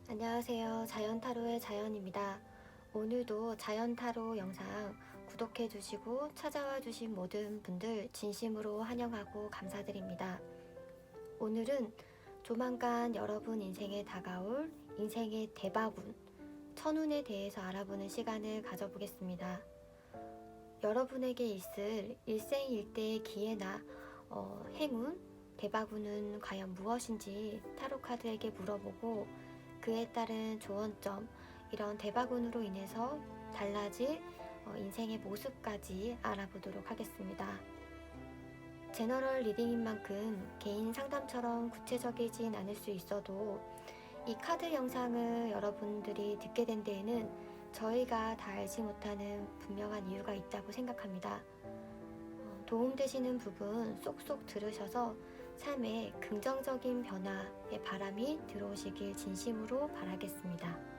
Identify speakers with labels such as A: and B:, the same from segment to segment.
A: 안녕하세요. 자연타로의 자연입니다. 오늘도 자연타로 영상 구독해주시고 찾아와주신 모든 분들 진심으로 환영하고 감사드립니다. 오늘은 조만간 여러분 인생에 다가올 인생의 대바운, 천운에 대해서 알아보는 시간을 가져보겠습니다. 여러분에게 있을 일생일대의 기회나 행운, 대바운은 과연 무엇인지 타로카드에게 물어보고 그에 따른 조언점, 이런 대바운으로 인해서 달라질 인생의 모습까지 알아보도록 하겠습니다. 제너럴 리딩인 만큼 개인 상담처럼 구체적이진 않을 수 있어도 이 카드 영상을 여러분들이 듣게 된 데에는 저희가 다 알지 못하는 분명한 이유가 있다고 생각합니다. 도움되시는 부분 쏙쏙 들으셔서 삶에 긍정적인 변화의 바람이 들어오시길 진심으로 바라겠습니다.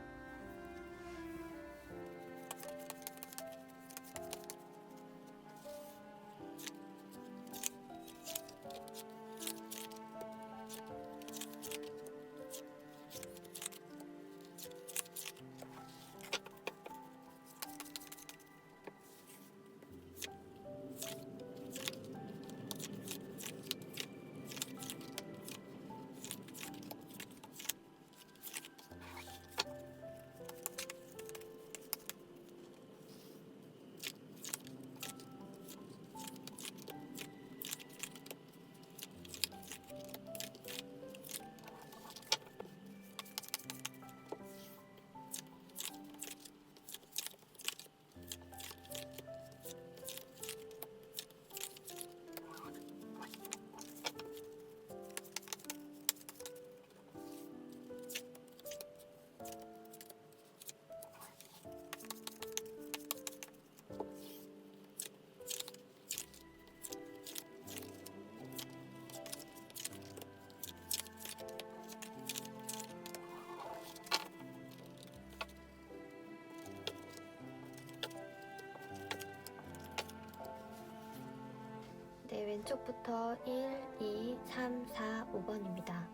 A: 네, 왼쪽부터 1, 2, 3, 4, 5번입니다.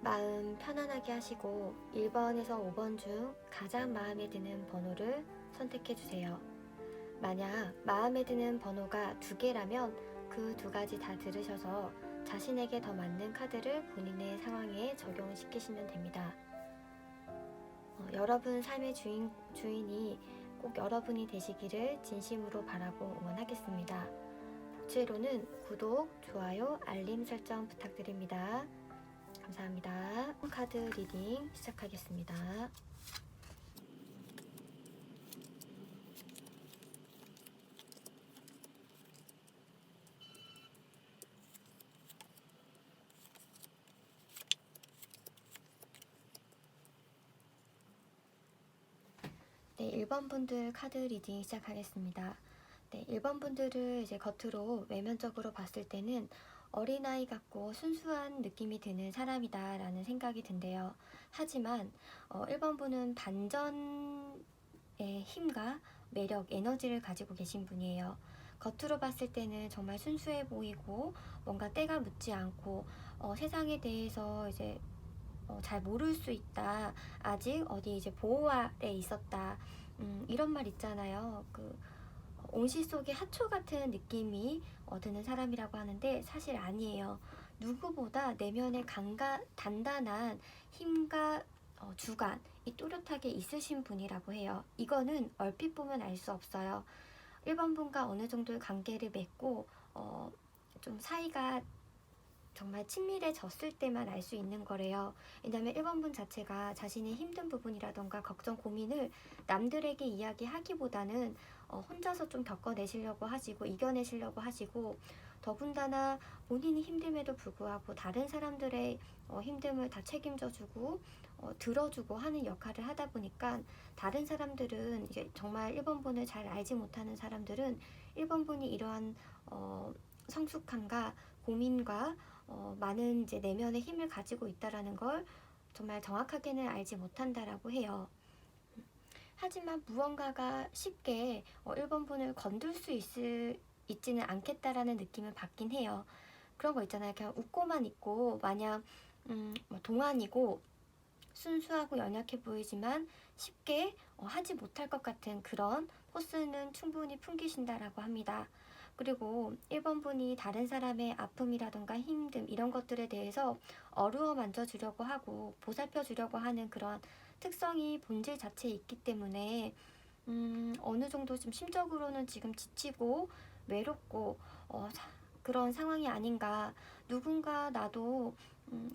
A: 마음 편안하게 하시고 1번에서 5번 중 가장 마음에 드는 번호를 선택해 주세요. 만약 마음에 드는 번호가 2개라면 그 2가지 다 들으셔서 자신에게 더 맞는 카드를 본인의 상황에 적용시키시면 됩니다. 여러분 삶의 주인이 꼭 여러분이 되시기를 진심으로 바라고 응원하겠습니다. 복제로는 구독, 좋아요, 알림 설정 부탁드립니다. 감사합니다. 카드 리딩 시작하겠습니다. 네, 1번 분들 카드 리딩 시작하겠습니다. 네, 1번 분들을 이제 겉으로 외면적으로 봤을 때는 어린아이 같고 순수한 느낌이 드는 사람이다 라는 생각이 든대요. 하지만 1번 분은 반전의 힘과 매력, 에너지를 가지고 계신 분이에요. 겉으로 봤을 때는 정말 순수해 보이고 뭔가 때가 묻지 않고 세상에 대해서 이제 잘 모를 수 있다. 아직 어디 이제 보호 아래 있었다. 이런 말 있잖아요. 온실 속의 하초 같은 느낌이 드는 사람이라고 하는데 사실 아니에요. 누구보다 내면에 단단한 힘과 주관이 또렷하게 있으신 분이라고 해요. 이거는 얼핏 보면 알 수 없어요. 1번 분과 어느 정도의 관계를 맺고 좀 사이가 정말 친밀해졌을 때만 알 수 있는 거래요. 왜냐면 1번 분 자체가 자신의 힘든 부분이라던가 걱정, 고민을 남들에게 이야기하기보다는 혼자서 좀 겪어내시려고 하시고 이겨내시려고 하시고 더군다나 본인이 힘듦에도 불구하고 다른 사람들의 힘듦을 다 책임져주고 들어주고 하는 역할을 하다 보니까 다른 사람들은 이제 정말 1번 분을 잘 알지 못하는 사람들은 1번 분이 이러한 성숙함과 고민과 많은 이제 내면의 힘을 가지고 있다라는 걸 정말 정확하게는 알지 못한다라고 해요. 하지만 무언가가 쉽게 1번 분을 건들 수 있지는 않겠다라는 느낌을 받긴 해요. 그런 거 있잖아요. 그냥 웃고만 있고 마냥 동안이고 순수하고 연약해 보이지만 쉽게 하지 못할 것 같은 그런 포스는 충분히 풍기신다라고 합니다. 그리고 1번 분이 다른 사람의 아픔이라던가 힘듦 이런 것들에 대해서 어루어 만져주려고 하고 보살펴 주려고 하는 그런 특성이 본질 자체에 있기 때문에 어느 정도 좀 심적으로는 지금 지치고 외롭고 그런 상황이 아닌가. 누군가 나도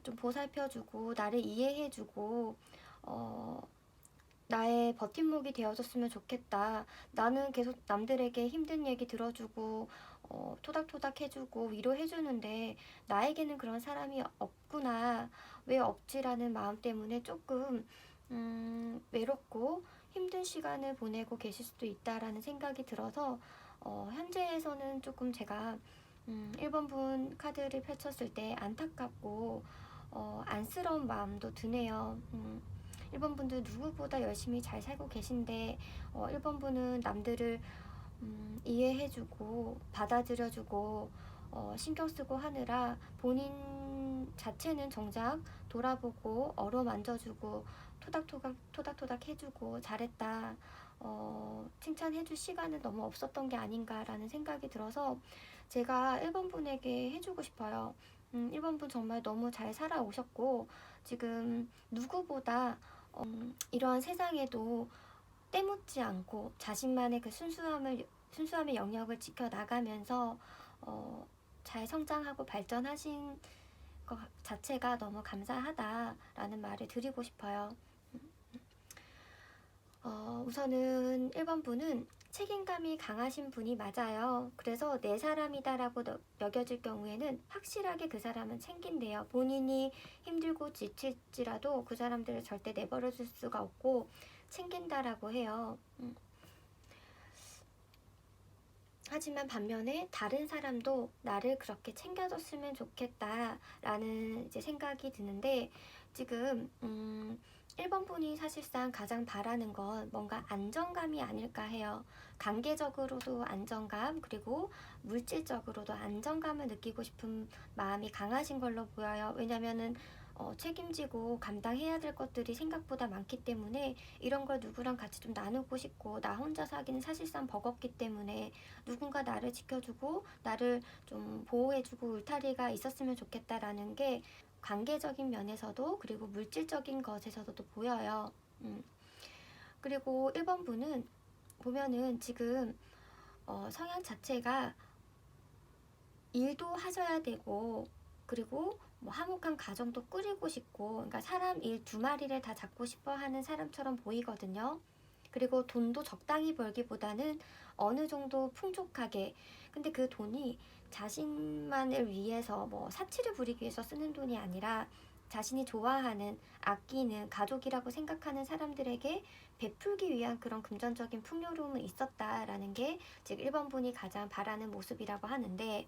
A: 좀 보살펴주고 나를 이해해주고 어, 나의 버팀목이 되어줬으면 좋겠다. 나는 계속 남들에게 힘든 얘기 들어주고 토닥토닥 해주고 위로해주는데 나에게는 그런 사람이 없구나. 왜 없지라는 마음 때문에 조금 외롭고 힘든 시간을 보내고 계실 수도 있다라는 생각이 들어서 현재에서는 조금 제가 1번 분 카드를 펼쳤을 때 안타깝고 안쓰러운 마음도 드네요. 1번 분들 누구보다 열심히 잘 살고 계신데 1번 분은 남들을 이해해주고 받아들여주고 신경 쓰고 하느라 본인 자체는 정작 돌아보고 어루만져주고 토닥토닥 해주고 잘했다 칭찬해줄 시간은 너무 없었던 게 아닌가라는 생각이 들어서 제가 1번 분에게 해주고 싶어요. 1번 분 정말 너무 잘 살아오셨고 지금 누구보다 이러한 세상에도 때묻지 않고 자신만의 그 순수함의 영역을 지켜나가면서 잘 성장하고 발전하신 것 자체가 너무 감사하다라는 말을 드리고 싶어요. 우선은 1번 분은 책임감이 강하신 분이 맞아요. 그래서 내 사람이다라고 여겨질 경우에는 확실하게 그 사람은 챙긴대요. 본인이 힘들고 지칠지라도 그 사람들을 절대 내버려 둘 수가 없고 챙긴다라고 해요. 하지만 반면에 다른 사람도 나를 그렇게 챙겨줬으면 좋겠다라는 이제 생각이 드는데 지금 1번 분이 사실상 가장 바라는 건 뭔가 안정감이 아닐까 해요. 관계적으로도 안정감 그리고 물질적으로도 안정감을 느끼고 싶은 마음이 강하신 걸로 보여요. 왜냐면은 책임지고 감당해야 될 것들이 생각보다 많기 때문에 이런 걸 누구랑 같이 좀 나누고 싶고 나 혼자 사기는 사실상 버겁기 때문에 누군가 나를 지켜주고 나를 좀 보호해주고 울타리가 있었으면 좋겠다라는 게 관계적인 면에서도 그리고 물질적인 것에서도 보여요. 그리고 1번 분은 보면은 지금 성향 자체가 일도 하셔야 되고 그리고 뭐 화목한 가정도 꾸리고 싶고 그러니까 사람 일 두 마리를 다 잡고 싶어 하는 사람처럼 보이거든요. 그리고 돈도 적당히 벌기보다는 어느 정도 풍족하게 근데 그 돈이 자신만을 위해서 뭐 사치를 부리기 위해서 쓰는 돈이 아니라 자신이 좋아하는 아끼는 가족이라고 생각하는 사람들에게 베풀기 위한 그런 금전적인 풍요로움은 있었다라는 게 지금 1번 분이 가장 바라는 모습이라고 하는데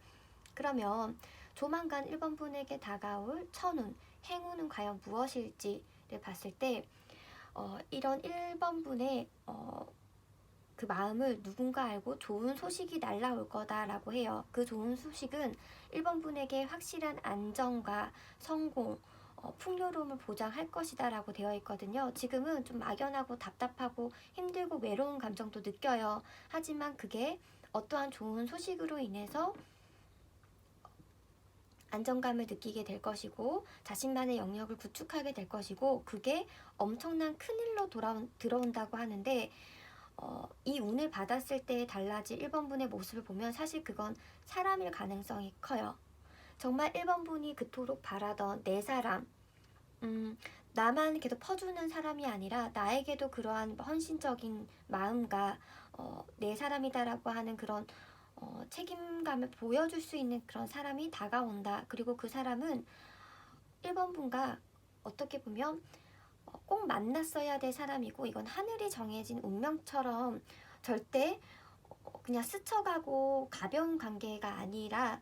A: 그러면 조만간 1번 분에게 다가올 천운, 행운은 과연 무엇일지를 봤을 때 이런 1번 분의 그 마음을 누군가 알고 좋은 소식이 날라올 거다라고 해요. 그 좋은 소식은 1번 분에게 확실한 안정과 성공, 풍요로움을 보장할 것이다 라고 되어 있거든요. 지금은 좀 막연하고 답답하고 힘들고 외로운 감정도 느껴요. 하지만 그게 어떠한 좋은 소식으로 인해서 안정감을 느끼게 될 것이고 자신만의 영역을 구축하게 될 것이고 그게 엄청난 큰일로 들어온다고 하는데 이 운을 받았을 때 달라질 1번 분의 모습을 보면 사실 그건 사람일 가능성이 커요. 정말 1번 분이 그토록 바라던 내 사람 나만 계속 퍼주는 사람이 아니라 나에게도 그러한 헌신적인 마음과 내 사람이다라고 하는 그런 책임감을 보여줄 수 있는 그런 사람이 다가온다. 그리고 그 사람은 1번 분과 어떻게 보면 꼭 만났어야 될 사람이고 이건 하늘이 정해진 운명처럼 절대 그냥 스쳐가고 가벼운 관계가 아니라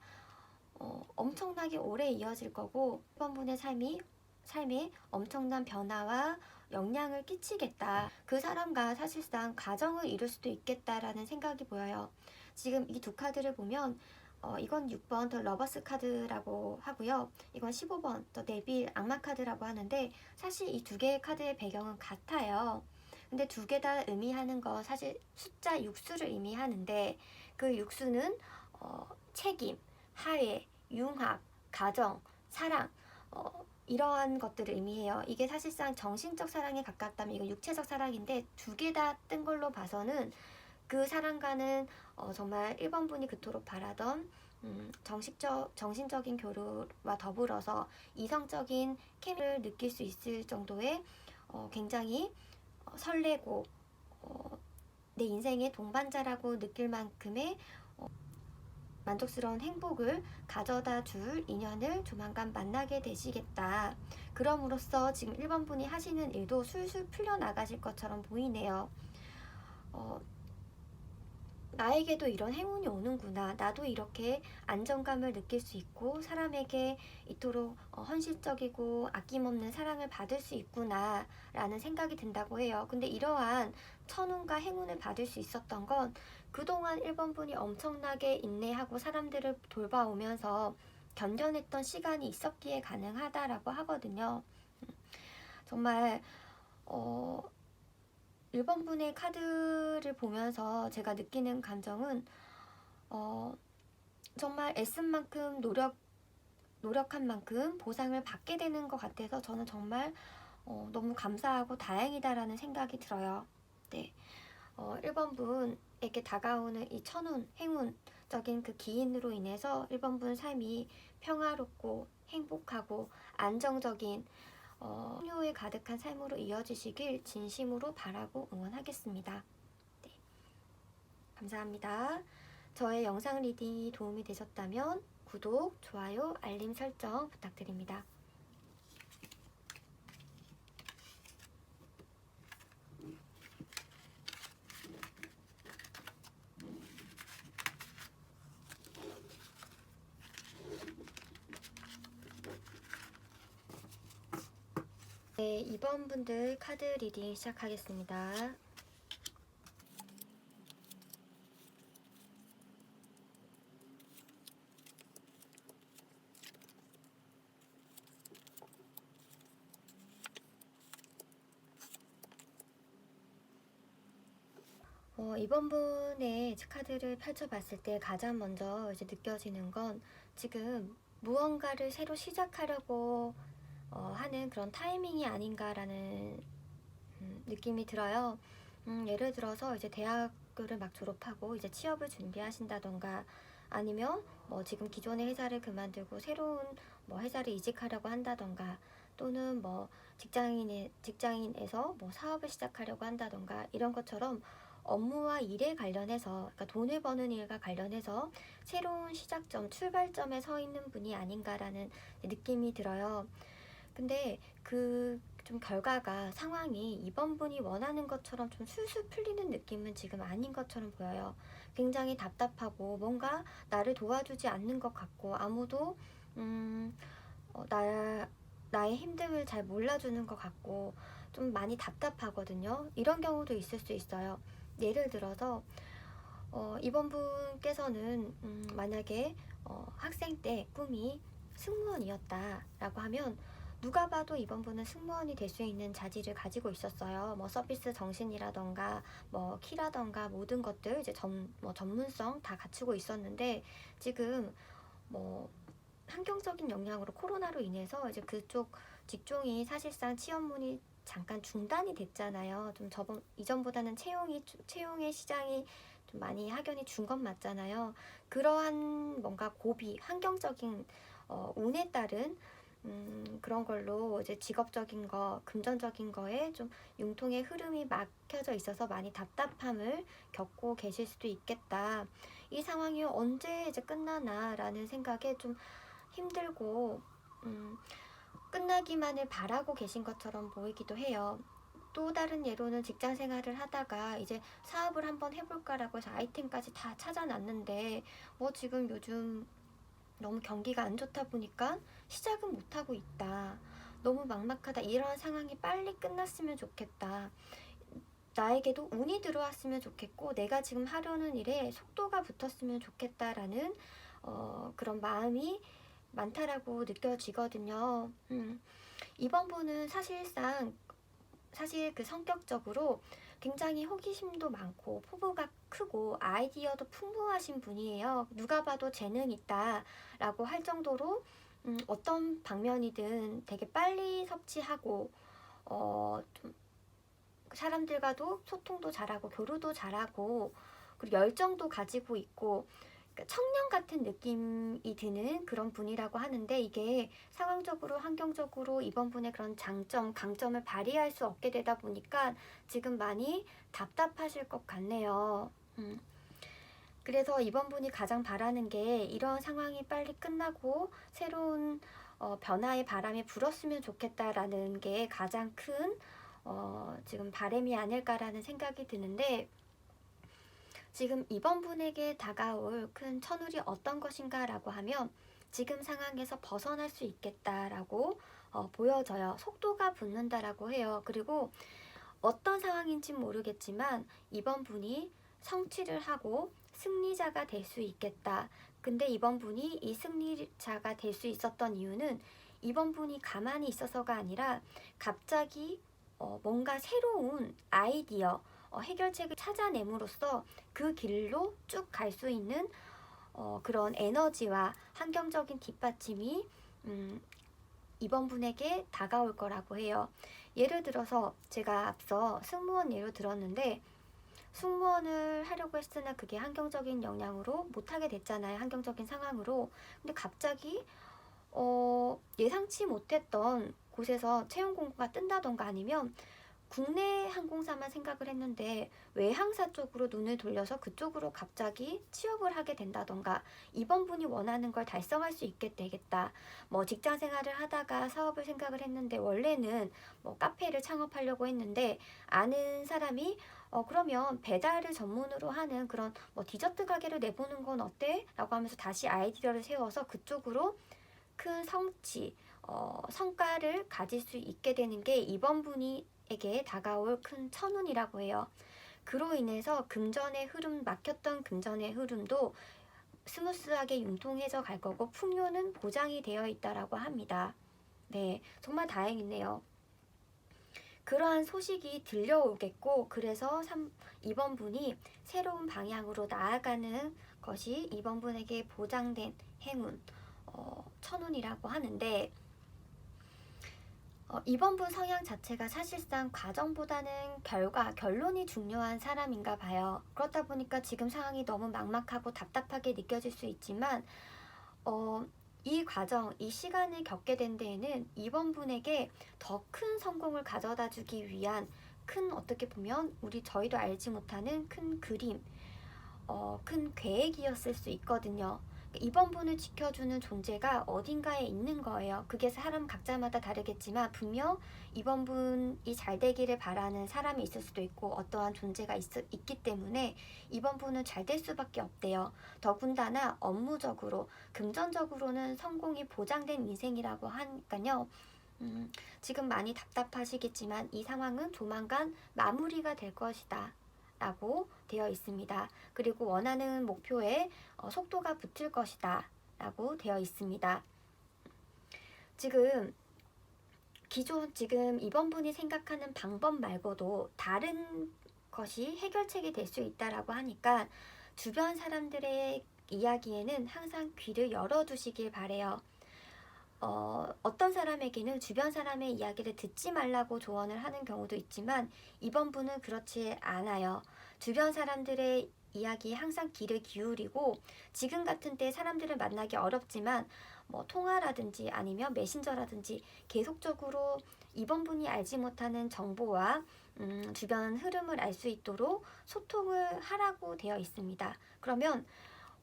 A: 엄청나게 오래 이어질 거고 1번 분의 삶에 엄청난 변화와 영향을 끼치겠다. 그 사람과 사실상 가정을 이룰 수도 있겠다라는 생각이 보여요. 지금 이 두 카드를 보면 이건 6번 더 러버스 카드라고 하고요. 이건 15번 더 네빌 악마 카드라고 하는데 사실 이 두 개의 카드의 배경은 같아요. 근데 두 개 다 의미하는 거 사실 숫자 6수를 의미하는데 그 6수는 책임, 화해, 융합, 가정, 사랑 이러한 것들을 의미해요. 이게 사실상 정신적 사랑에 가깝다면 이거 육체적 사랑인데 두 개 다 뜬 걸로 봐서는 그 사랑과는 정말 1번 분이 그토록 바라던 정신적인 교류와 더불어서 이성적인 케미를 느낄 수 있을 정도의 굉장히 설레고 내 인생의 동반자라고 느낄 만큼의 만족스러운 행복을 가져다 줄 인연을 조만간 만나게 되시겠다. 그럼으로써 지금 1번 분이 하시는 일도 술술 풀려나가실 것처럼 보이네요. 나에게도 이런 행운이 오는구나. 나도 이렇게 안정감을 느낄 수 있고 사람에게 이토록 헌신적이고 아낌없는 사랑을 받을 수 있구나 라는 생각이 든다고 해요. 근데 이러한 천운과 행운을 받을 수 있었던 건 그동안 1번 분이 엄청나게 인내하고 사람들을 돌봐오면서 견뎌냈던 시간이 있었기에 가능하다라고 하거든요. 정말 1번 분의 카드를 보면서 제가 느끼는 감정은 정말 애쓴 만큼 노력한 만큼 보상을 받게 되는 것 같아서 저는 정말 너무 감사하고 다행이다라는 생각이 들어요. 네, 1번 분에게 다가오는 이 천운, 행운적인 그 기인으로 인해서 1번 분 삶이 평화롭고 행복하고 안정적인 풍요에 가득한 삶으로 이어지시길 진심으로 바라고 응원하겠습니다. 네, 감사합니다. 저의 영상 리딩이 도움이 되셨다면 구독, 좋아요, 알림 설정 부탁드립니다. 네, 2번 분들 카드 리딩 시작하겠습니다. 이번 분의 카드를 펼쳐봤을 때 가장 먼저 이제 느껴지는 건 지금 무언가를 새로 시작하려고 하는 그런 타이밍이 아닌가라는 느낌이 들어요. 예를 들어서 이제 대학교를 막 졸업하고 이제 취업을 준비하신다던가 아니면 뭐 지금 기존의 회사를 그만두고 새로운 뭐 회사를 이직하려고 한다던가 또는 뭐 직장인에서 뭐 사업을 시작하려고 한다던가 이런 것처럼 업무와 일에 관련해서 그러니까 돈을 버는 일과 관련해서 새로운 시작점, 출발점에 서 있는 분이 아닌가라는 느낌이 들어요. 근데 그 좀 결과가 상황이 이번 분이 원하는 것처럼 좀 술술 풀리는 느낌은 지금 아닌 것처럼 보여요. 굉장히 답답하고 뭔가 나를 도와주지 않는 것 같고 아무도 음, 나의 힘듦을 잘 몰라주는 것 같고 좀 많이 답답하거든요. 이런 경우도 있을 수 있어요. 예를 들어서 이번 분께서는 만약에 학생 때 꿈이 승무원이었다라고 하면 누가 봐도 이번 분은 승무원이 될 수 있는 자질을 가지고 있었어요. 뭐 서비스 정신이라던가 뭐 키라던가 모든 것들 이제 뭐 전문성 다 갖추고 있었는데 지금 뭐 환경적인 영향으로 코로나로 인해서 이제 그쪽 직종이 사실상 취업문이 잠깐 중단이 됐잖아요. 좀 이전보다는 채용의 시장이 좀 많이 확연히 준 건 맞잖아요. 그러한 뭔가 고비, 환경적인 운에 따른 그런 걸로 이제 직업적인 거, 금전적인 거에 좀 융통의 흐름이 막혀져 있어서 많이 답답함을 겪고 계실 수도 있겠다. 이 상황이 언제 이제 끝나나라는 생각에 좀 힘들고 끝나기만을 바라고 계신 것처럼 보이기도 해요. 또 다른 예로는 직장 생활을 하다가 이제 사업을 한번 해볼까라고 해서 아이템까지 다 찾아놨는데 뭐 지금 요즘 너무 경기가 안 좋다 보니까 시작은 못하고 있다. 너무 막막하다. 이런 상황이 빨리 끝났으면 좋겠다. 나에게도 운이 들어왔으면 좋겠고 내가 지금 하려는 일에 속도가 붙었으면 좋겠다라는 그런 마음이 많다라고 느껴지거든요. 이번 분은 사실 그 성격적으로 굉장히 호기심도 많고 포부가 크고 아이디어도 풍부하신 분이에요. 누가 봐도 재능 있다라고 할 정도로 어떤 방면이든 되게 빨리 섭취하고 좀 사람들과도 소통도 잘하고 교류도 잘하고 그리고 열정도 가지고 있고 그러니까 청년 같은 느낌이 드는 그런 분이라고 하는데 이게 상황적으로 환경적으로 이번 분의 그런 장점, 강점을 발휘할 수 없게 되다 보니까 지금 많이 답답하실 것 같네요. 그래서 이번 분이 가장 바라는 게 이런 상황이 빨리 끝나고 새로운 변화의 바람이 불었으면 좋겠다라는 게 가장 큰 지금 바람이 아닐까라는 생각이 드는데 지금 이번 분에게 다가올 큰 천울이 어떤 것인가 라고 하면 지금 상황에서 벗어날 수 있겠다라고 보여져요. 속도가 붙는다라고 해요. 그리고 어떤 상황인지 모르겠지만 이번 분이 성취를 하고 승리자가 될 수 있겠다. 근데 이번 분이 이 승리자가 될 수 있었던 이유는 이번 분이 가만히 있어서가 아니라 갑자기 뭔가 새로운 아이디어, 해결책을 찾아냄으로써 그 길로 쭉 갈 수 있는 그런 에너지와 환경적인 뒷받침이 이번 분에게 다가올 거라고 해요. 예를 들어서 제가 앞서 승무원 예로 들었는데 승무원을 하려고 했으나 그게 환경적인 영향으로 못하게 됐잖아요. 환경적인 상황으로. 근데 갑자기 예상치 못했던 곳에서 채용 공고가 뜬다던가 아니면 국내 항공사만 생각을 했는데 외항사 쪽으로 눈을 돌려서 그쪽으로 갑자기 취업을 하게 된다던가 이번 분이 원하는 걸 달성할 수 있게 되겠다. 뭐 직장 생활을 하다가 사업을 생각을 했는데 원래는 뭐 카페를 창업하려고 했는데 아는 사람이 그러면 배달을 전문으로 하는 그런 뭐 디저트 가게를 내보는 건 어때? 라고 하면서 다시 아이디어를 세워서 그쪽으로 큰 성과를 가질 수 있게 되는 게 이번 분에게 다가올 큰 천운이라고 해요. 그로 인해서 막혔던 금전의 흐름도 스무스하게 융통해져 갈 거고 풍요는 보장이 되어 있다라고 합니다. 네, 정말 다행이네요. 그러한 소식이 들려오겠고 그래서 이번 분이 새로운 방향으로 나아가는 것이 이번 분에게 보장된 행운, 천운이라고 하는데 이번 분 성향 자체가 사실상 과정보다는 결론이 중요한 사람인가 봐요. 그렇다 보니까 지금 상황이 너무 막막하고 답답하게 느껴질 수 있지만 이 과정, 이 시간을 겪게 된 데에는 이번 분에게 더 큰 성공을 가져다 주기 위한 큰 어떻게 보면 저희도 알지 못하는 큰 그림, 큰 계획이었을 수 있거든요. 이번 분을 지켜주는 존재가 어딘가에 있는 거예요. 그게 사람 각자마다 다르겠지만 분명 이번 분이 잘 되기를 바라는 사람이 있을 수도 있고 어떠한 존재가 있기 때문에 이번 분은 잘 될 수밖에 없대요. 더군다나 업무적으로, 금전적으로는 성공이 보장된 인생이라고 하니까요. 지금 많이 답답하시겠지만 이 상황은 조만간 마무리가 될 것이다. 라고 되어 있습니다. 그리고 원하는 목표에 속도가 붙을 것이다. 라고 되어 있습니다. 지금 이번 분이 생각하는 방법 말고도 다른 것이 해결책이 될 수 있다라고 하니까 주변 사람들의 이야기에는 항상 귀를 열어두시길 바래요. 어떤 사람에게는 주변 사람의 이야기를 듣지 말라고 조언을 하는 경우도 있지만 이번 분은 그렇지 않아요. 주변 사람들의 이야기에 항상 귀를 기울이고 지금 같은 때 사람들을 만나기 어렵지만 뭐 통화라든지 아니면 메신저라든지 계속적으로 이번 분이 알지 못하는 정보와 주변 흐름을 알 수 있도록 소통을 하라고 되어 있습니다. 그러면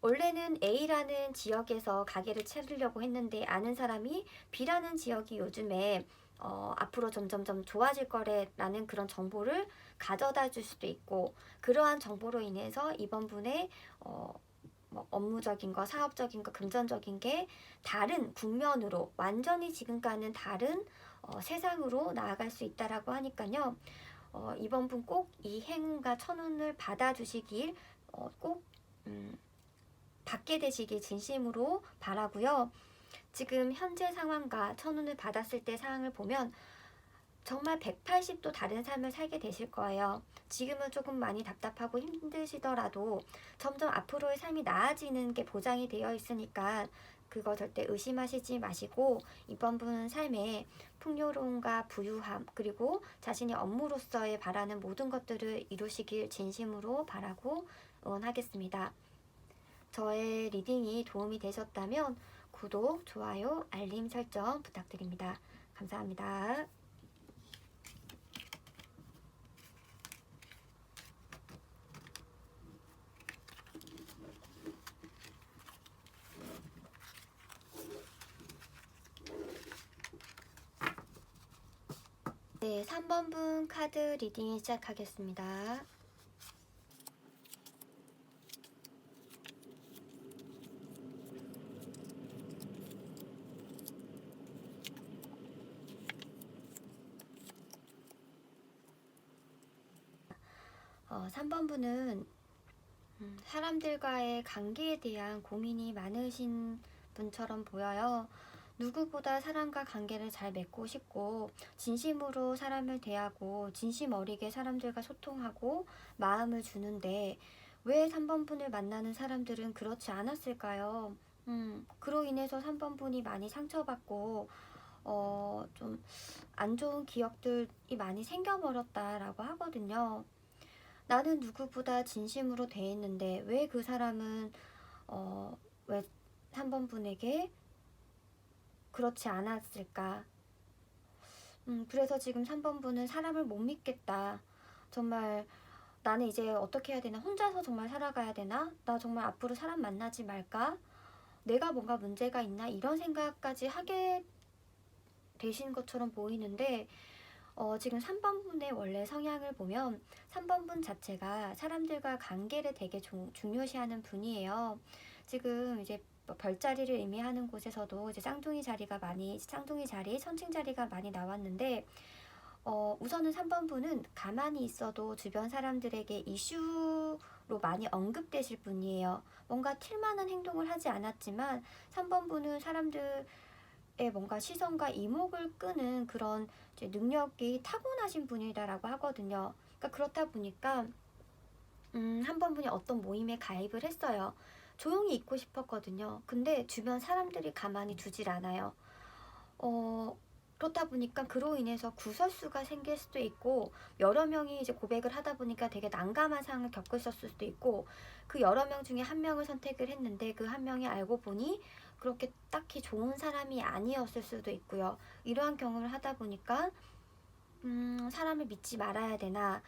A: 원래는 A라는 지역에서 가게를 차리려고 했는데 아는 사람이 B라는 지역이 요즘에 앞으로 점점점 좋아질 거래라는 그런 정보를 가져다 줄 수도 있고 그러한 정보로 인해서 이번 분의 뭐 업무적인 거, 사업적인 거, 금전적인 게 다른 국면으로 완전히 지금과는 다른 세상으로 나아갈 수 있다라고 하니까요. 이번 분 꼭 이 행운과 천운을 받아주시길 꼭 받게 되시길 진심으로 바라고요. 지금 현재 상황과 천운을 받았을 때 상황을 보면 정말 180도 다른 삶을 살게 되실 거예요. 지금은 조금 많이 답답하고 힘드시더라도 점점 앞으로의 삶이 나아지는 게 보장이 되어 있으니까 그거 절대 의심하시지 마시고 이번 분 삶에 풍요로움과 부유함 그리고 자신의 업무로서의 바라는 모든 것들을 이루시길 진심으로 바라고 응원하겠습니다. 저의 리딩이 도움이 되셨다면 구독, 좋아요, 알림 설정 부탁드립니다. 감사합니다. 네, 3번 분 카드 리딩 시작하겠습니다. 어, 3번 분은 사람들과의 관계에 대한 고민이 많으신 분처럼 보여요. 누구보다 사람과 관계를 잘 맺고 싶고 진심으로 사람을 대하고 진심 어리게 사람들과 소통하고 마음을 주는데 왜 3번 분을 만나는 사람들은 그렇지 않았을까요? 그로 인해서 3번 분이 많이 상처받고 좀 안 좋은 기억들이 많이 생겨버렸다라고 하거든요. 나는 누구보다 진심으로 대했는데 왜 그 사람은 왜 3번 분에게 그렇지 않았을까? 그래서 지금 3번 분은 사람을 못 믿겠다. 정말 나는 이제 어떻게 해야 되나? 혼자서 정말 살아가야 되나? 나 정말 앞으로 사람 만나지 말까? 내가 뭔가 문제가 있나? 이런 생각까지 하게 되신 것처럼 보이는데 지금 3번 분의 원래 성향을 보면 3번 분 자체가 사람들과 관계를 되게 중요시하는 분이에요. 지금 이제 별자리를 의미하는 곳에서도 이제 쌍둥이 자리, 천칭 자리가 많이 나왔는데 우선은 3번 분은 가만히 있어도 주변 사람들에게 이슈로 많이 언급되실 분이에요. 뭔가 튈만한 행동을 하지 않았지만 3번 분은 사람들의 뭔가 시선과 이목을 끄는 그런 이제 능력이 타고나신 분이다라고 하거든요. 그러니까 그렇다 보니까 3번 분이 어떤 모임에 가입을 했어요. 조용히 있고 싶었거든요. 근데 주변 사람들이 가만히 두질 않아요. 그렇다 보니까 그로 인해서 구설수가 생길 수도 있고 여러 명이 이제 고백을 하다 보니까 되게 난감한 상황을 겪으셨을 수도 있고 그 여러 명 중에 한 명을 선택을 했는데 그 한 명이 알고 보니 그렇게 딱히 좋은 사람이 아니었을 수도 있고요. 이러한 경험을 하다 보니까 사람을 믿지 말아야 되나?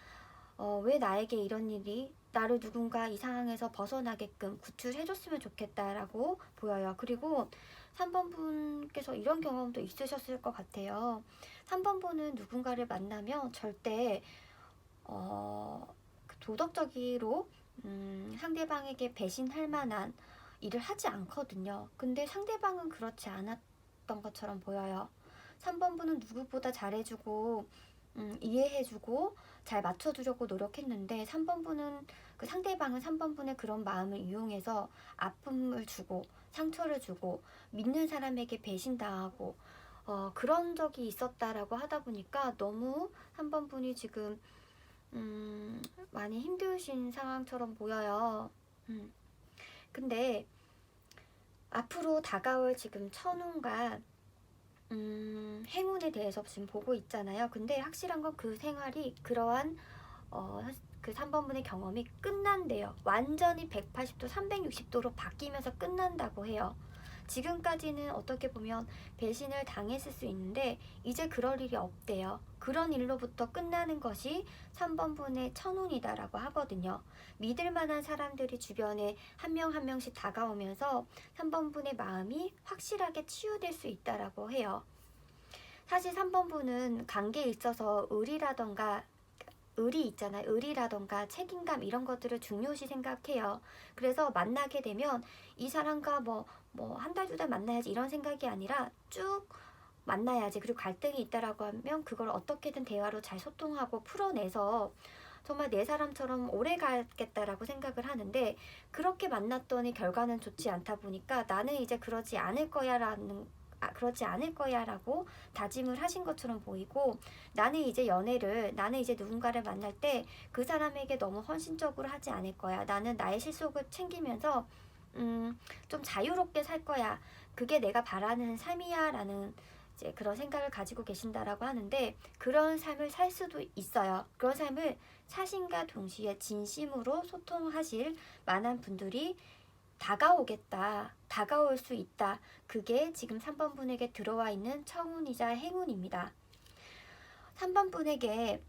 A: 왜 나에게 이런 일이 나를 누군가 이 상황에서 벗어나게끔 구출해줬으면 좋겠다라고 보여요. 그리고 3번 분께서 이런 경험도 있으셨을 것 같아요. 3번 분은 누군가를 만나면 절대 도덕적으로 상대방에게 배신할 만한 일을 하지 않거든요. 근데 상대방은 그렇지 않았던 것처럼 보여요. 3번 분은 누구보다 잘해주고 이해해주고 잘 맞춰주려고 노력했는데 3번 분은 그 상대방은 3번 분의 그런 마음을 이용해서 아픔을 주고 상처를 주고 믿는 사람에게 배신당하고 그런 적이 있었다라고 하다 보니까 너무 3번 분이 지금 많이 힘드신 상황처럼 보여요. 근데 앞으로 다가올 지금 천운과 행운에 대해서 지금 보고 있잖아요. 근데 확실한 건 그 생활이 그러한 그 3번 분의 경험이 끝난대요. 완전히 180도, 360도로 바뀌면서 끝난다고 해요. 지금까지는 어떻게 보면 배신을 당했을 수 있는데 이제 그럴 일이 없대요. 그런 일로부터 끝나는 것이 3번 분의 천운이다라고 하거든요. 믿을 만한 사람들이 주변에 한 명 한 명씩 다가오면서 3번 분의 마음이 확실하게 치유될 수 있다라고 해요. 사실 3번 분은 관계에 있어서 의리라던가 책임감 이런 것들을 중요시 생각해요. 그래서 만나게 되면 이 사람과 뭐 한 달, 두 달 만나야지 이런 생각이 아니라 쭉 만나야지. 그리고 갈등이 있다라고 하면 그걸 어떻게든 대화로 잘 소통하고 풀어내서 정말 내 사람처럼 오래 가겠다라고 생각을 하는데, 그렇게 만났더니 결과는 좋지 않다 보니까 나는 이제 그러지 않을 거야라고 다짐을 하신 것처럼 보이고, 나는 이제 누군가를 만날 때 그 사람에게 너무 헌신적으로 하지 않을 거야. 나는 나의 실속을 챙기면서 좀 자유롭게 살 거야. 그게 내가 바라는 삶이야 라는 이제 그런 생각을 가지고 계신다라고 하는데, 그런 삶을 살 수도 있어요. 그런 삶을 사신과 동시에 진심으로 소통하실 만한 분들이 다가올 수 있다. 그게 지금 3번 분에게 들어와 있는 청운이자 행운입니다. 3번 분에게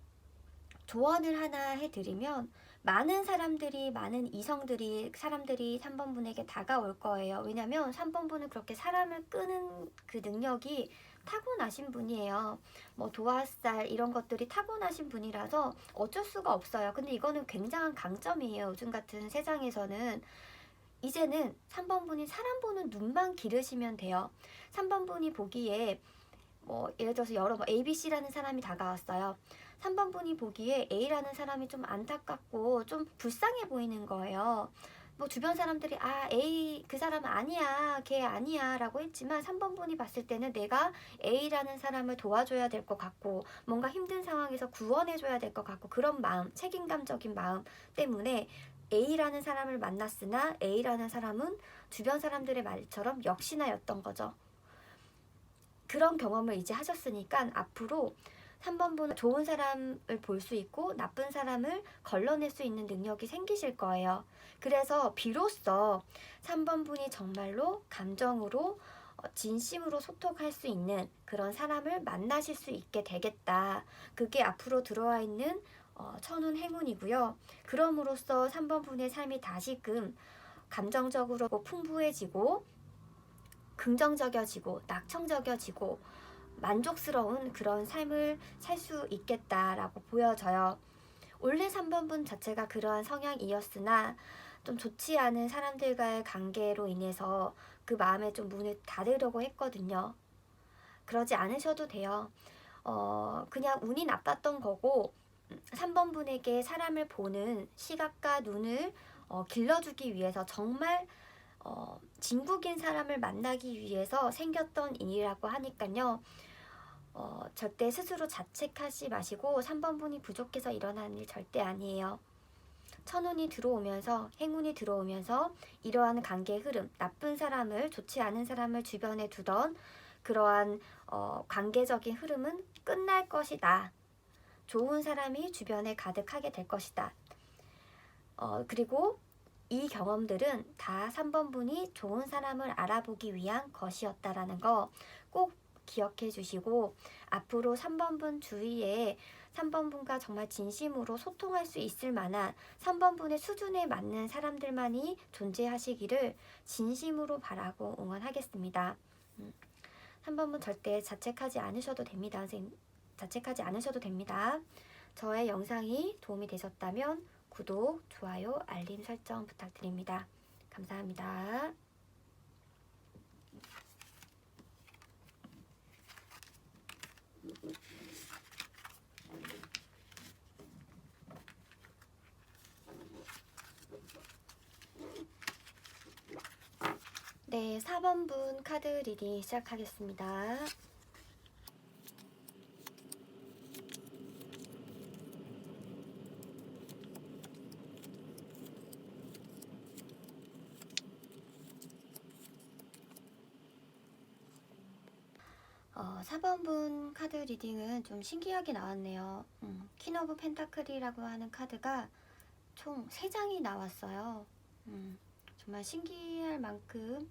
A: 조언을 하나 해드리면, 많은 사람들이 3번 분에게 다가올 거예요. 왜냐면 3번 분은 그렇게 사람을 끄는 그 능력이 타고나신 분이에요. 뭐 도화살 이런 것들이 타고나신 분이라서 어쩔 수가 없어요. 근데 이거는 굉장한 강점이에요. 요즘 같은 세상에서는. 이제는 3번 분이 사람 보는 눈만 기르시면 돼요. 3번 분이 보기에 뭐 예를 들어서 ABC라는 사람이 다가왔어요. 3번 분이 보기에 A라는 사람이 좀 안타깝고 좀 불쌍해 보이는 거예요. 뭐 주변 사람들이 A 그 사람 아니야, 걔 아니야 라고 했지만, 3번 분이 봤을 때는 내가 A라는 사람을 도와줘야 될 것 같고, 뭔가 힘든 상황에서 구원해줘야 될 것 같고, 그런 마음, 책임감적인 마음 때문에 A라는 사람을 만났으나, A라는 사람은 주변 사람들의 말처럼 역시나였던 거죠. 그런 경험을 이제 하셨으니까 앞으로 3번 분은 좋은 사람을 볼 수 있고 나쁜 사람을 걸러낼 수 있는 능력이 생기실 거예요. 그래서 비로소 3번 분이 정말로 감정으로 진심으로 소통할 수 있는 그런 사람을 만나실 수 있게 되겠다. 그게 앞으로 들어와 있는 천운 행운이고요. 그럼으로써 3번 분의 삶이 다시금 감정적으로 풍부해지고 긍정적이어지고 낙천적이어지고 만족스러운 그런 삶을 살 수 있겠다라고 보여져요. 원래 3번 분 자체가 그러한 성향이었으나 좀 좋지 않은 사람들과의 관계로 인해서 그 마음에 좀 문을 닫으려고 했거든요. 그러지 않으셔도 돼요. 그냥 운이 나빴던 거고, 3번 분에게 사람을 보는 시각과 눈을 길러주기 위해서, 정말 진국인 사람을 만나기 위해서 생겼던 일이라고 하니까요. 절대 스스로 자책하지 마시고, 3번 분이 부족해서 일어나는 일 절대 아니에요. 천운이 들어오면서, 행운이 들어오면서 이러한 관계의 흐름, 나쁜 사람을, 좋지 않은 사람을 주변에 두던 그러한 관계적인 흐름은 끝날 것이다. 좋은 사람이 주변에 가득하게 될 것이다. 그리고 이 경험들은 다 3번 분이 좋은 사람을 알아보기 위한 것이었다라는 거 꼭 기억해 주시고, 앞으로 3번 분 주위에 3번 분과 정말 진심으로 소통할 수 있을 만한 3번 분의 수준에 맞는 사람들만이 존재하시기를 진심으로 바라고 응원하겠습니다. 3번 분 절대 자책하지 않으셔도 됩니다. 자책하지 않으셔도 됩니다. 저의 영상이 도움이 되셨다면 구독, 좋아요, 알림 설정 부탁드립니다. 감사합니다. 네, 4번 분 카드 리딩 시작하겠습니다. 어, 4번 분 카드 리딩은 좀 신기하게 나왔네요. 퀸 오브 펜타클이라고 하는 카드가 총 3장이 나왔어요. 정말 신기할 만큼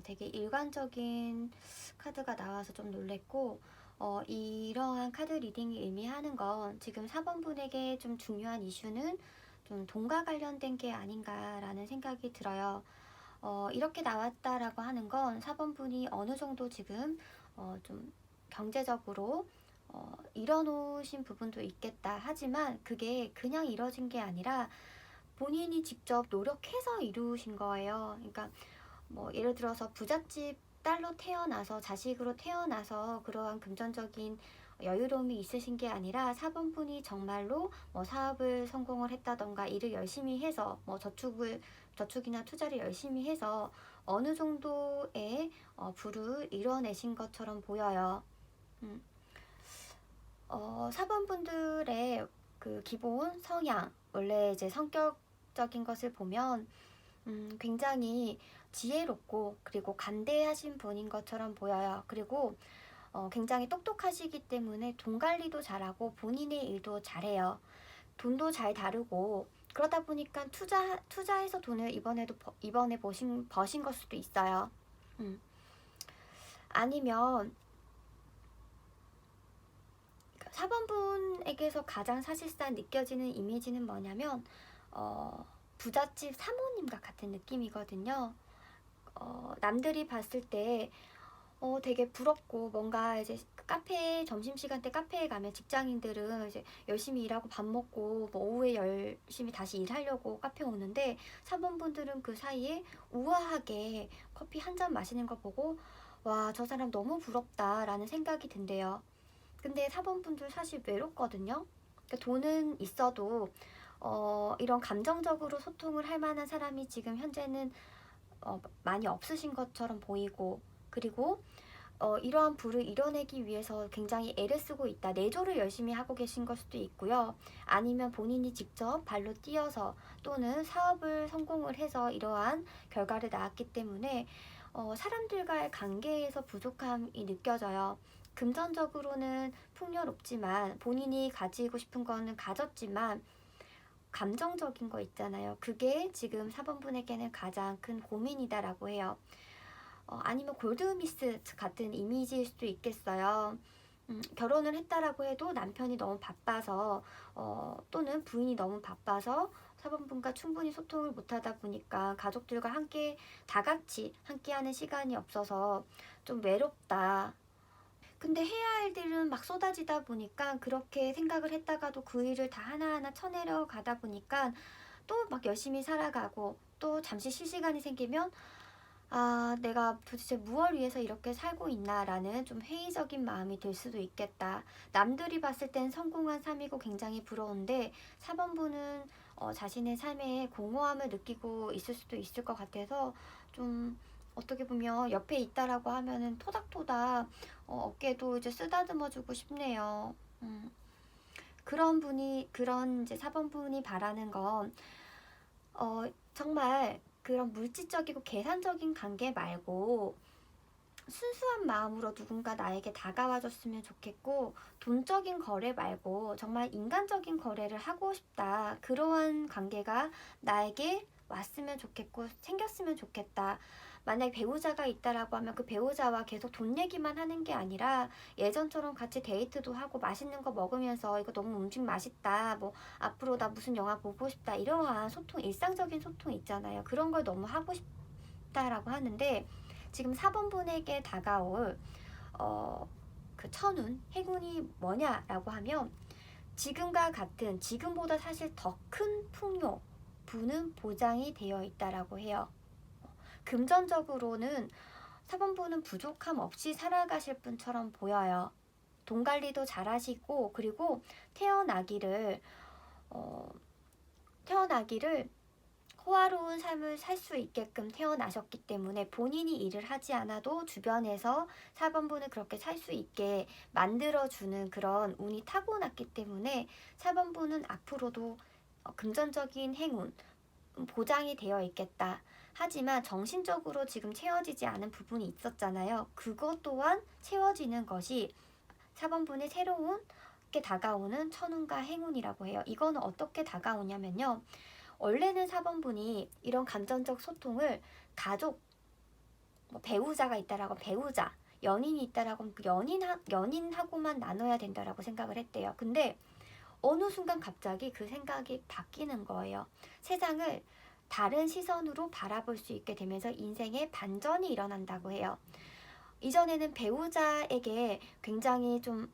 A: 되게 일관적인 카드가 나와서 좀 놀랬고, 이러한 카드 리딩이 의미하는 건 지금 4번 분에게 좀 중요한 이슈는 좀 돈과 관련된 게 아닌가라는 생각이 들어요. 이렇게 나왔다라고 하는 건 4번 분이 어느 정도 지금 좀 경제적으로 이뤄놓으신 부분도 있겠다. 하지만 그게 그냥 이뤄진 게 아니라 본인이 직접 노력해서 이루신 거예요. 그러니까 뭐 예를 들어서 부잣집 딸로 태어나서 자식으로 태어나서 그러한 금전적인 여유로움이 있으신 게 아니라 4번분이 정말로 뭐 사업을 성공을 했다던가 일을 열심히 해서 뭐 저축이나 투자를 열심히 해서 어느 정도의 부를 이뤄내신 것처럼 보여요. 4번분들의 그 기본 성향, 원래 이제 성격적인 것을 보면 굉장히 지혜롭고 그리고 간대하신 분인 것처럼 보여요. 그리고 굉장히 똑똑하시기 때문에 돈 관리도 잘하고 본인의 일도 잘해요. 돈도 잘 다루고 그러다 보니까 투자해서 돈을 이번에 버신 걸 수도 있어요. 아니면 4번분에게서 가장 사실상 느껴지는 이미지는 뭐냐면 부잣집 사모님과 같은 느낌이거든요. 남들이 봤을 때 되게 부럽고 뭔가 이제 점심시간 때 카페에 가면 직장인들은 이제 열심히 일하고 밥 먹고 뭐 오후에 열심히 다시 일하려고 카페 오는데 4번분들은 그 사이에 우아하게 커피 한 잔 마시는 거 보고 와, 저 사람 너무 부럽다라는 생각이 든대요. 근데 4번분들 사실 외롭거든요. 그러니까 돈은 있어도 이런 감정적으로 소통을 할 만한 사람이 지금 현재는 많이 없으신 것처럼 보이고, 그리고 이러한 부를 이뤄내기 위해서 굉장히 애를 쓰고 있다. 내조를 열심히 하고 계신 걸 수도 있고요. 아니면 본인이 직접 발로 뛰어서 또는 사업을 성공을 해서 이러한 결과를 낳았기 때문에 사람들과의 관계에서 부족함이 느껴져요. 금전적으로는 풍요롭지만 본인이 가지고 싶은 거는 가졌지만 감정적인 거 있잖아요. 그게 지금 4번분에게는 가장 큰 고민이다라고 해요. 아니면 골드미스 같은 이미지일 수도 있겠어요. 결혼을 했다라고 해도 남편이 너무 바빠서 또는 부인이 너무 바빠서 4번분과 충분히 소통을 못하다 보니까 가족들과 다 같이 함께하는 시간이 없어서 좀 외롭다. 근데 해야 할 일은 막 쏟아지다 보니까 그렇게 생각을 했다가도 그 일을 다 하나하나 쳐내려 가다 보니까 또 막 열심히 살아가고 또 잠시 쉴 시간이 생기면 아, 내가 도대체 무엇을 위해서 이렇게 살고 있나 라는 좀 회의적인 마음이 들 수도 있겠다. 남들이 봤을 땐 성공한 삶이고 굉장히 부러운데 4번분은 자신의 삶에 공허함을 느끼고 있을 수도 있을 것 같아서 좀 어떻게 보면 옆에 있다라고 하면은 토닥토닥 어깨도 이제 쓰다듬어 주고 싶네요. 그런 이제 4번분이 바라는 건 정말 그런 물질적이고 계산적인 관계 말고 순수한 마음으로 누군가 나에게 다가와 줬으면 좋겠고, 돈적인 거래 말고 정말 인간적인 거래를 하고 싶다. 그러한 관계가 나에게 왔으면 좋겠고 생겼으면 좋겠다. 만약 배우자가 있다라고 하면 그 배우자와 계속 돈 얘기만 하는 게 아니라 예전처럼 같이 데이트도 하고 맛있는 거 먹으면서 이거 너무 음식 맛있다. 뭐 앞으로 나 무슨 영화 보고 싶다. 이러한 소통, 일상적인 소통 있잖아요. 그런 걸 너무 하고 싶다라고 하는데 지금 4번분에게 다가올 그 천운, 행운이 뭐냐라고 하면 지금과 같은, 지금보다 사실 더 큰 풍요, 부는 보장이 되어 있다라고 해요. 금전적으로는 4번분은 부족함 없이 살아가실 분처럼 보여요. 돈 관리도 잘 하시고, 그리고 태어나기를 호화로운 삶을 살 수 있게끔 태어나셨기 때문에 본인이 일을 하지 않아도 주변에서 4번분을 그렇게 살 수 있게 만들어주는 그런 운이 타고났기 때문에 4번분은 앞으로도 금전적인 행운, 보장이 되어 있겠다. 하지만 정신적으로 지금 채워지지 않은 부분이 있었잖아요. 그것 또한 채워지는 것이 4번분의 새로운 게 다가오는 천운과 행운이라고 해요. 이거는 어떻게 다가오냐면요. 원래는 4번분이 이런 감정적 소통을 가족, 뭐 배우자가 있다라고 배우자, 연인이 있다라고 그 연인하고만 나눠야 된다라고 생각을 했대요. 근데 어느 순간 갑자기 그 생각이 바뀌는 거예요. 세상을 다른 시선으로 바라볼 수 있게 되면서 인생의 반전이 일어난다고 해요. 이전에는 배우자에게 굉장히 좀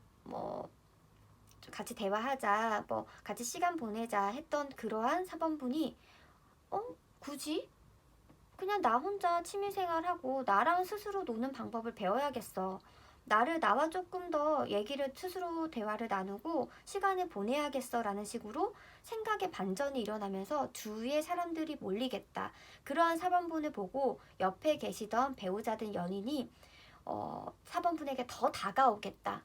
A: 같이 대화하자, 뭐 같이 시간 보내자 했던 그러한 4번분이 굳이? 그냥 나 혼자 취미생활하고 나랑 스스로 노는 방법을 배워야겠어. 나와 조금 더 얘기를 스스로 대화를 나누고 시간을 보내야겠어 라는 식으로 생각의 반전이 일어나면서 주위에 사람들이 몰리겠다. 그러한 사번분을 보고 옆에 계시던 배우자든 연인이 사번분에게 더 다가오겠다.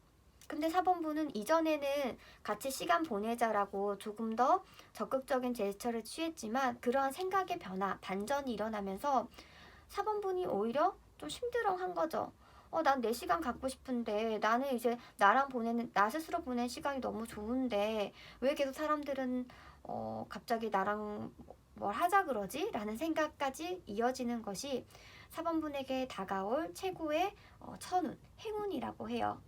A: 근데 사번분은 이전에는 같이 시간 보내자라고 조금 더 적극적인 제스처를 취했지만 그러한 생각의 변화, 반전이 일어나면서 사번분이 오히려 좀 힘들어한 거죠. 난 내 시간 갖고 싶은데 나는 이제 나 스스로 보낸 시간이 너무 좋은데 왜 계속 사람들은 갑자기 나랑 뭘 하자 그러지? 라는 생각까지 이어지는 것이 사번분에게 다가올 최고의 천운, 행운이라고 해요.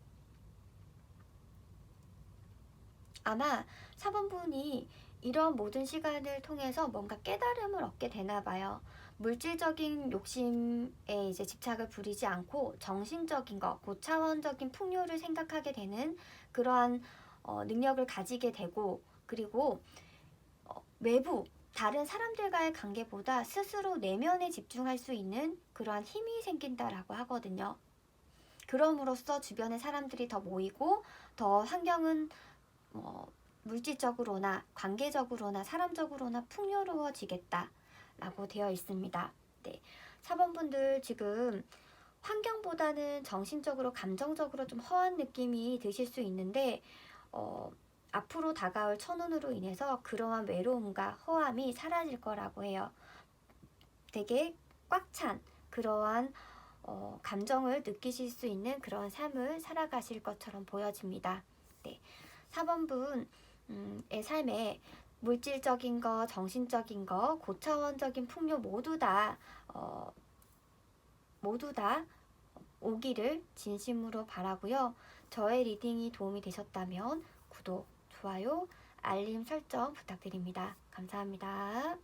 A: 아마 사번분이 이런 모든 시간을 통해서 뭔가 깨달음을 얻게 되나 봐요. 물질적인 욕심에 이제 집착을 부리지 않고 정신적인 것, 고차원적인 풍요를 생각하게 되는 그러한 능력을 가지게 되고, 그리고 외부 다른 사람들과의 관계보다 스스로 내면에 집중할 수 있는 그러한 힘이 생긴다라고 하거든요. 그럼으로써 주변의 사람들이 더 모이고 더 환경은 물질적으로나 관계적으로나 사람적으로나 풍요로워지겠다라고 되어 있습니다. 네, 사번분들 지금 환경보다는 정신적으로 감정적으로 좀 허한 느낌이 드실 수 있는데 앞으로 다가올 천운으로 인해서 그러한 외로움과 허함이 사라질 거라고 해요. 되게 꽉 찬 그러한 감정을 느끼실 수 있는 그런 삶을 살아가실 것처럼 보여집니다. 네, 4번분의 삶에 물질적인 거, 정신적인 거, 고차원적인 풍요 모두 다 오기를 진심으로 바라고요. 저의 리딩이 도움이 되셨다면 구독, 좋아요, 알림 설정 부탁드립니다. 감사합니다.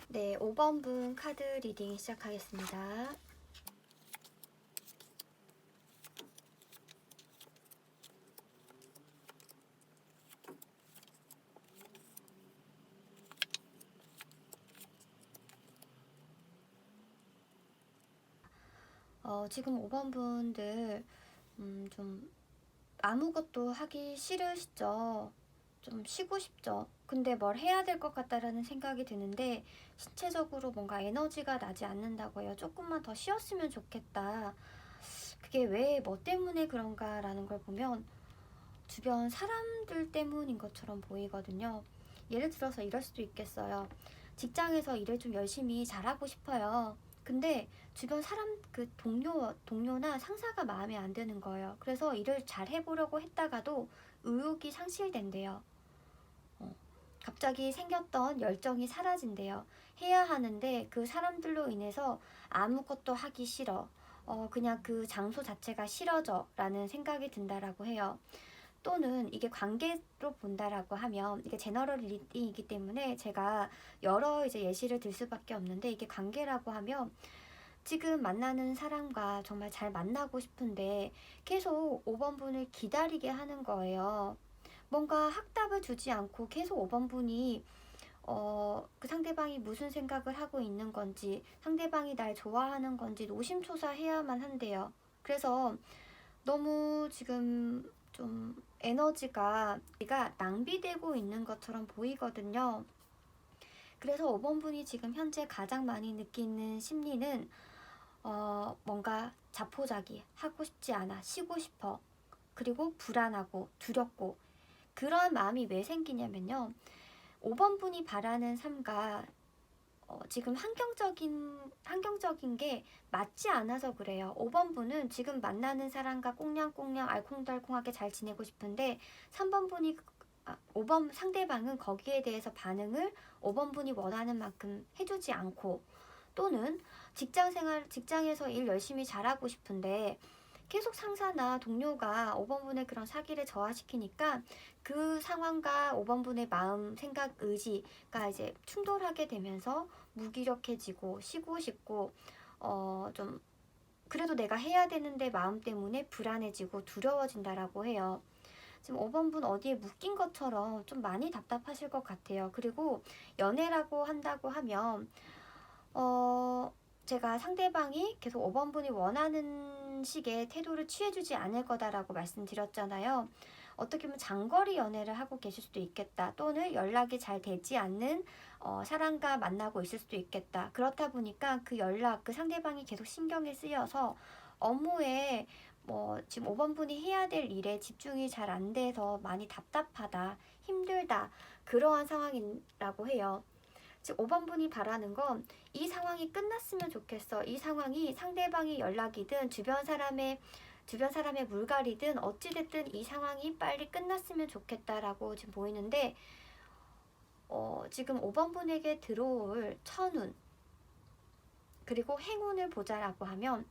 A: 네, 5번분 카드 리딩 시작하겠습니다. 지금 5번분들 좀 아무것도 하기 싫으시죠? 좀 쉬고 싶죠? 근데 뭘 해야 될 것 같다라는 생각이 드는데 신체적으로 뭔가 에너지가 나지 않는다고 요. 조금만 더 쉬었으면 좋겠다. 그게 왜 뭐 때문에 그런가라는 걸 보면 주변 사람들 때문인 것처럼 보이거든요. 예를 들어서 이럴 수도 있겠어요. 직장에서 일을 좀 열심히 잘하고 싶어요. 근데 주변 사람 동료나 상사가 마음에 안 드는 거예요. 그래서 일을 잘 해보려고 했다가도 의욕이 상실된대요. 갑자기 생겼던 열정이 사라진대요. 해야 하는데 그 사람들로 인해서 아무것도 하기 싫어. 그냥 그 장소 자체가 싫어져 라는 생각이 든다라고 해요. 또는 이게 관계로 본다라고 하면 이게 제너럴 리딩이기 때문에 제가 여러 이제 예시를 들 수밖에 없는데 이게 관계라고 하면 지금 만나는 사람과 정말 잘 만나고 싶은데 계속 5번분을 기다리게 하는 거예요. 뭔가 확답을 주지 않고 계속 5번분이 그 상대방이 무슨 생각을 하고 있는 건지 상대방이 날 좋아하는 건지 노심초사해야만 한대요. 그래서 너무 지금 좀 에너지가 낭비되고 있는 것처럼 보이거든요. 그래서 5번분이 지금 현재 가장 많이 느끼는 심리는 뭔가 자포자기 하고 싶지 않아, 쉬고 싶어, 그리고 불안하고 두렵고 그러한 마음이 왜 생기냐면요. 5번분이 바라는 삶과 지금 환경적인 게 맞지 않아서 그래요. 5번분은 지금 만나는 사람과 꽁냥꽁냥 알콩달콩하게 잘 지내고 싶은데 3번분이 5번 상대방은 거기에 대해서 반응을 5번분이 원하는 만큼 해주지 않고 또는 직장에서 일 열심히 잘하고 싶은데 계속 상사나 동료가 5번 분의 그런 사기를 저하시키니까 그 상황과 5번 분의 마음, 생각, 의지가 이제 충돌하게 되면서 무기력해지고 쉬고 싶고 좀 그래도 내가 해야 되는데 마음 때문에 불안해지고 두려워진다라고 해요. 지금 5번 분 어디에 묶인 것처럼 좀 많이 답답하실 것 같아요. 그리고 연애라고 한다고 하면 제가 상대방이 계속 5번 분이 원하는 식의 태도를 취해주지 않을 거다라고 말씀드렸잖아요. 어떻게 보면 장거리 연애를 하고 계실 수도 있겠다. 또는 연락이 잘 되지 않는 사람과 만나고 있을 수도 있겠다. 그렇다 보니까 그 연락, 그 상대방이 계속 신경이 쓰여서 업무에 지금 5번 분이 해야 될 일에 집중이 잘 안 돼서 많이 답답하다, 힘들다, 그러한 상황이라고 해요. 즉 5번 분이 바라는 건 이 상황이 끝났으면 좋겠어. 이 상황이 상대방의 연락이든 주변 사람의 물갈이든 어찌됐든 이 상황이 빨리 끝났으면 좋겠다라고 지금 보이는데 지금 5번 분에게 들어올 천운 그리고 행운을 보자라고 하면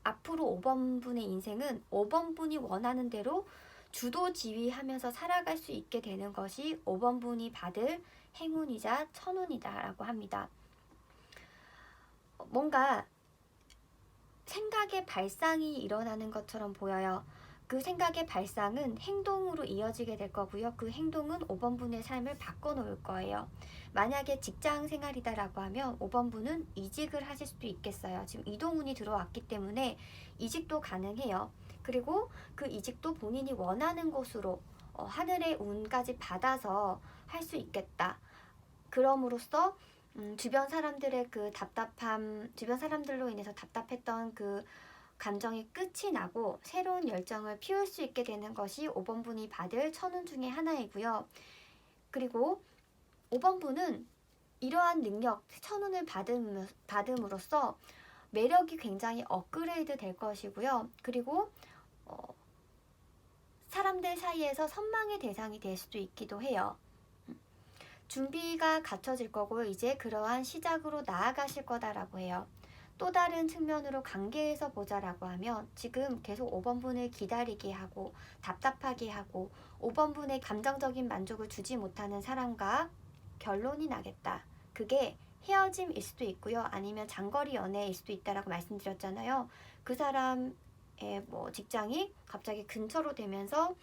A: 앞으로 5번 분의 인생은 5번 분이 원하는 대로 주도지휘하면서 살아갈 수 있게 되는 것이 5번 분이 받을 행운이자 천운이다라고 합니다. 뭔가 생각의 발상이 일어나는 것처럼 보여요. 그 생각의 발상은 행동으로 이어지게 될 거고요. 그 행동은 5번 분의 삶을 바꿔놓을 거예요. 만약에 직장 생활이다라고 하면 5번 분은 이직을 하실 수도 있겠어요. 지금 이동운이 들어왔기 때문에 이직도 가능해요. 그리고 그 이직도 본인이 원하는 곳으로 하늘의 운까지 받아서 할 수 있겠다. 그럼으로써 주변 사람들의 그 답답함, 주변 사람들로 인해서 답답했던 그 감정이 끝이 나고 새로운 열정을 피울 수 있게 되는 것이 5번 분이 받을 천운 중에 하나이고요. 그리고 5번 분은 이러한 능력, 천운을 받음으로써 매력이 굉장히 업그레이드 될 것이고요. 그리고 사람들 사이에서 선망의 대상이 될 수도 있기도 해요. 준비가 갖춰질 거고 이제 그러한 시작으로 나아가실 거다라고 해요. 또 다른 측면으로 관계에서 보자라고 하면 지금 계속 5번 분을 기다리게 하고 답답하게 하고 5번 분의 감정적인 만족을 주지 못하는 사람과 결론이 나겠다. 그게 헤어짐일 수도 있고요. 아니면 장거리 연애일 수도 있다라고 말씀드렸잖아요. 그 사람의 직장이 갑자기 근처로 되면서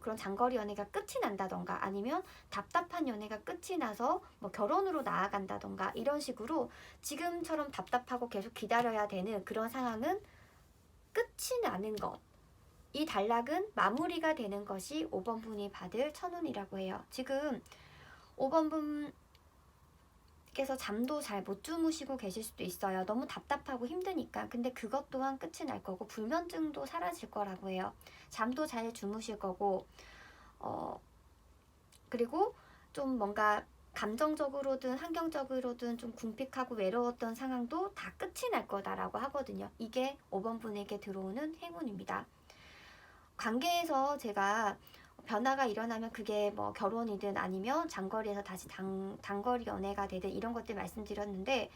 A: 그런 장거리 연애가 끝이 난다던가 아니면 답답한 연애가 끝이 나서 결혼으로 나아간다던가 이런 식으로 지금처럼 답답하고 계속 기다려야 되는 그런 상황은 끝이 나는 것. 이 단락은 마무리가 되는 것이 5번 분이 받을 천운이라고 해요. 지금 5번 분께서 잠도 잘 못 주무시고 계실 수도 있어요. 너무 답답하고 힘드니까. 근데 그것 또한 끝이 날 거고 불면증도 사라질 거라고 해요. 잠도 잘 주무실 거고 그리고 좀 뭔가 감정적으로든 환경적으로든 좀 궁핍하고 외로웠던 상황도 다 끝이 날 거다라고 하거든요. 이게 5번 분에게 들어오는 행운입니다. 관계에서 제가 변화가 일어나면 그게 결혼이든 아니면 장거리에서 다시 단거리 연애가 되든 이런 것들 말씀드렸는데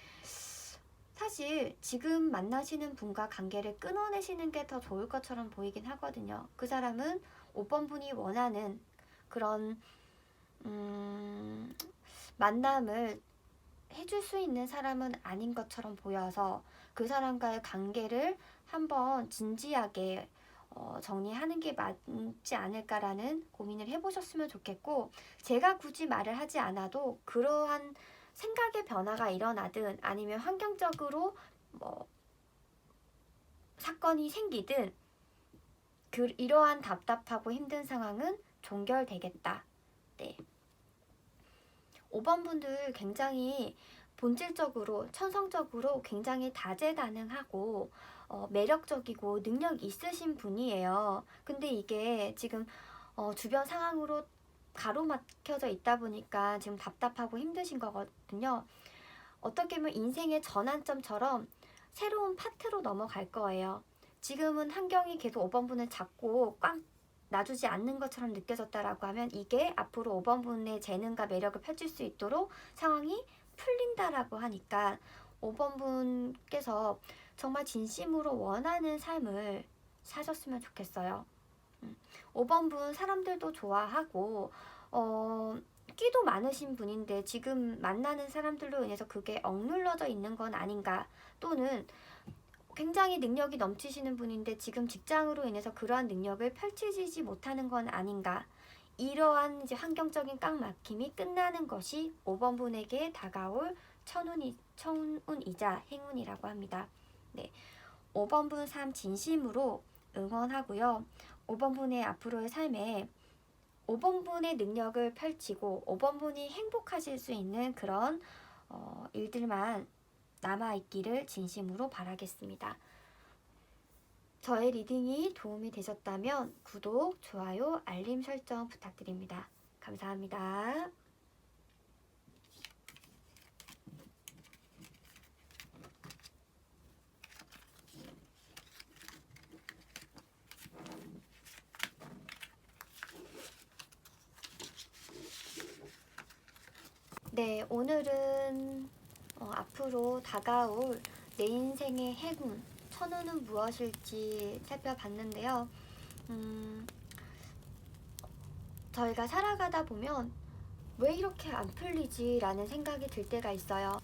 A: 사실 지금 만나시는 분과 관계를 끊어내시는 게 더 좋을 것처럼 보이긴 하거든요. 그 사람은 5번 분이 원하는 그런 만남을 해줄 수 있는 사람은 아닌 것처럼 보여서 그 사람과의 관계를 한번 진지하게 정리하는 게 맞지 않을까라는 고민을 해보셨으면 좋겠고 제가 굳이 말을 하지 않아도 그러한 생각의 변화가 일어나든 아니면 환경적으로 사건이 생기든 이러한 답답하고 힘든 상황은 종결되겠다. 네. 5번 분들 굉장히 본질적으로 천성적으로 굉장히 다재다능하고 매력적이고 능력 있으신 분이에요. 근데 이게 지금 주변 상황으로 가로막혀져 있다 보니까 지금 답답하고 힘드신 거거든요. 어떻게 보면 인생의 전환점처럼 새로운 파트로 넘어갈 거예요. 지금은 환경이 계속 5번 분을 잡고 꽉 놔주지 않는 것처럼 느껴졌다라고 하면 이게 앞으로 5번 분의 재능과 매력을 펼칠 수 있도록 상황이 풀린다라고 하니까 5번 분께서 정말 진심으로 원하는 삶을 사셨으면 좋겠어요. 5번 분 사람들도 좋아하고 끼도 많으신 분인데 지금 만나는 사람들로 인해서 그게 억눌러져 있는 건 아닌가, 또는 굉장히 능력이 넘치시는 분인데 지금 직장으로 인해서 그러한 능력을 펼치지 못하는 건 아닌가, 이러한 이제 환경적인 깡막힘이 끝나는 것이 5번 분에게 다가올 천운이자 행운이라고 합니다. 네, 5번 분 삶 진심으로 응원하고요. 5번 분의 앞으로의 삶에 5번 분의 능력을 펼치고 5번 분이 행복하실 수 있는 그런 일들만 남아있기를 진심으로 바라겠습니다. 저의 리딩이 도움이 되셨다면 구독, 좋아요, 알림 설정 부탁드립니다. 감사합니다. 네, 오늘은 앞으로 다가올 내 인생의 행운, 천운은 무엇일지 살펴봤는데요. 저희가 살아가다 보면 왜 이렇게 안 풀리지? 라는 생각이 들 때가 있어요.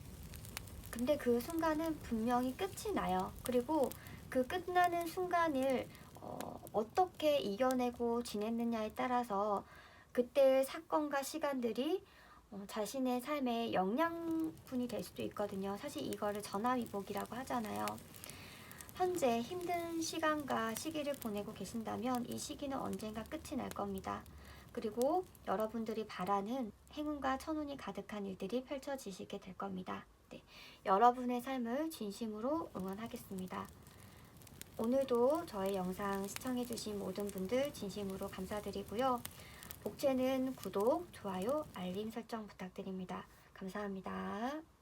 A: 근데 그 순간은 분명히 끝이 나요. 그리고 그 끝나는 순간을 어떻게 이겨내고 지냈느냐에 따라서 그때의 사건과 시간들이 자신의 삶의 영양분이 될 수도 있거든요. 사실 이거를 전화위복이라고 하잖아요. 현재 힘든 시간과 시기를 보내고 계신다면 이 시기는 언젠가 끝이 날 겁니다. 그리고 여러분들이 바라는 행운과 천운이 가득한 일들이 펼쳐지시게 될 겁니다. 네, 여러분의 삶을 진심으로 응원하겠습니다. 오늘도 저의 영상 시청해주신 모든 분들 진심으로 감사드리고요. 복채는 구독, 좋아요, 알림 설정 부탁드립니다. 감사합니다.